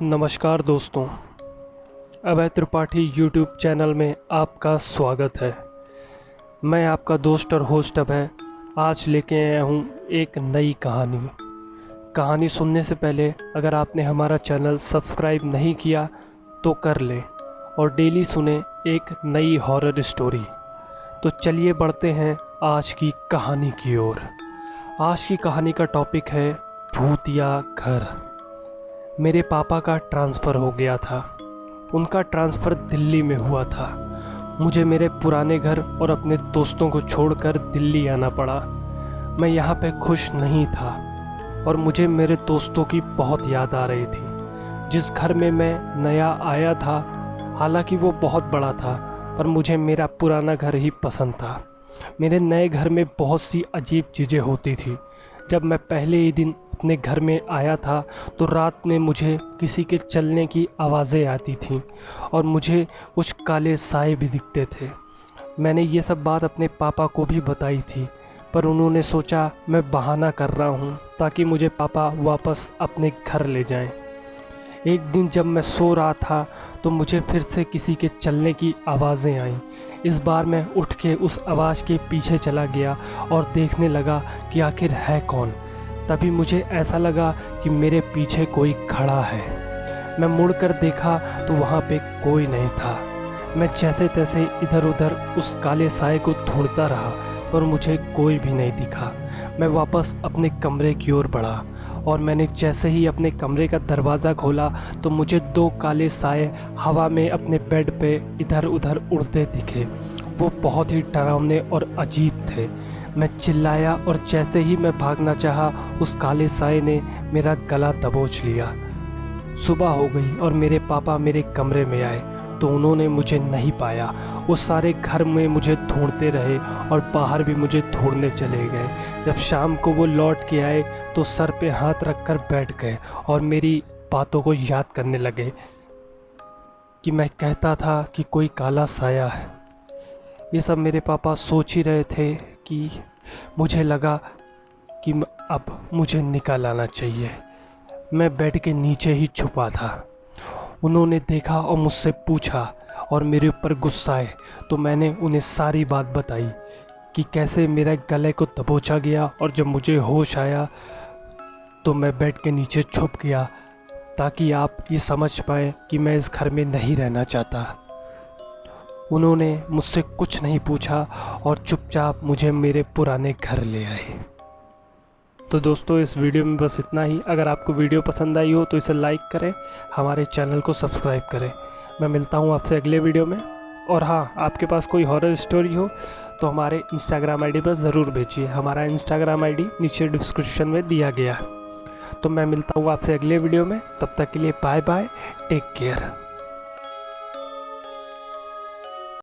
नमस्कार दोस्तों, अभय Tripathi YouTube channel में आपका स्वागत है। मैं आपका दोस्त और होस्ट अभय आज लेके आया हूँ एक नई कहानी सुनने से पहले अगर आपने हमारा चैनल सब्सक्राइब नहीं किया तो कर लें और डेली सुने एक नई हॉरर स्टोरी। तो चलिए बढ़ते हैं आज की कहानी की ओर। आज की कहानी का टॉपिक है भूतिया घर। मेरे पापा का ट्रांसफ़र हो गया था। उनका ट्रांसफ़र दिल्ली में हुआ था। मुझे मेरे पुराने घर और अपने दोस्तों को छोड़कर दिल्ली आना पड़ा। मैं यहाँ पे खुश नहीं था और मुझे मेरे दोस्तों की बहुत याद आ रही थी। जिस घर में मैं नया आया था, हालांकि वो बहुत बड़ा था, पर मुझे मेरा पुराना घर ही पसंद था। मेरे नए घर में बहुत सी अजीब चीज़ें होती थी। जब मैं पहले ही दिन अपने घर में आया था तो रात में मुझे किसी के चलने की आवाज़ें आती थीं और मुझे कुछ काले साए भी दिखते थे। मैंने ये सब बात अपने पापा को भी बताई थी, पर उन्होंने सोचा मैं बहाना कर रहा हूँ ताकि मुझे पापा वापस अपने घर ले जाएं। एक दिन जब मैं सो रहा था तो मुझे फिर से किसी के चलने की आवाज़ें आईं। इस बार मैं उठ के उस आवाज़ के पीछे चला गया और देखने लगा कि आखिर है कौन। तभी मुझे ऐसा लगा कि मेरे पीछे कोई खड़ा है। मैं मुड़कर देखा तो वहाँ पे कोई नहीं था। मैं जैसे तैसे इधर उधर उस काले साए को ढूंढता रहा, पर मुझे कोई भी नहीं दिखा। मैं वापस अपने कमरे की ओर बढ़ा और मैंने जैसे ही अपने कमरे का दरवाज़ा खोला तो मुझे दो काले साए हवा में अपने बेड पे इधर उधर उड़ते दिखे। वो बहुत ही डरावने और अजीब थे। मैं चिल्लाया और जैसे ही मैं भागना चाहा, उस काले साए ने मेरा गला दबोच लिया। सुबह हो गई और मेरे पापा मेरे कमरे में आए तो उन्होंने मुझे नहीं पाया। वो सारे घर में मुझे ढूंढते रहे और बाहर भी मुझे ढूंढने चले गए। जब शाम को वो लौट के आए तो सर पे हाथ रखकर बैठ गए और मेरी बातों को याद करने लगे कि मैं कहता था कि कोई काला साया है। ये सब मेरे पापा सोच ही रहे थे कि मुझे लगा कि अब मुझे निकल आना चाहिए। मैं बेड के नीचे ही छुपा था। उन्होंने देखा और मुझसे पूछा और मेरे ऊपर गुस्साए तो मैंने उन्हें सारी बात बताई कि कैसे मेरे गले को दबोचा गया और जब मुझे होश आया तो मैं बेड के नीचे छुप गया ताकि आप ये समझ पाएँ कि मैं इस घर में नहीं रहना चाहता। उन्होंने मुझसे कुछ नहीं पूछा और चुपचाप मुझे मेरे पुराने घर ले आए। तो दोस्तों, इस वीडियो में बस इतना ही। अगर आपको वीडियो पसंद आई हो तो इसे लाइक करें, हमारे चैनल को सब्सक्राइब करें। मैं मिलता हूँ आपसे अगले वीडियो में। और हाँ, आपके पास कोई हॉरर स्टोरी हो तो हमारे इंस्टाग्राम आईडी पर ज़रूर भेजिए। हमारा इंस्टाग्राम आईडी नीचे डिस्क्रिप्शन में दिया गया। तो मैं मिलता हूँ आपसे अगले वीडियो में। तब तक के लिए बाय बाय, टेक केयर।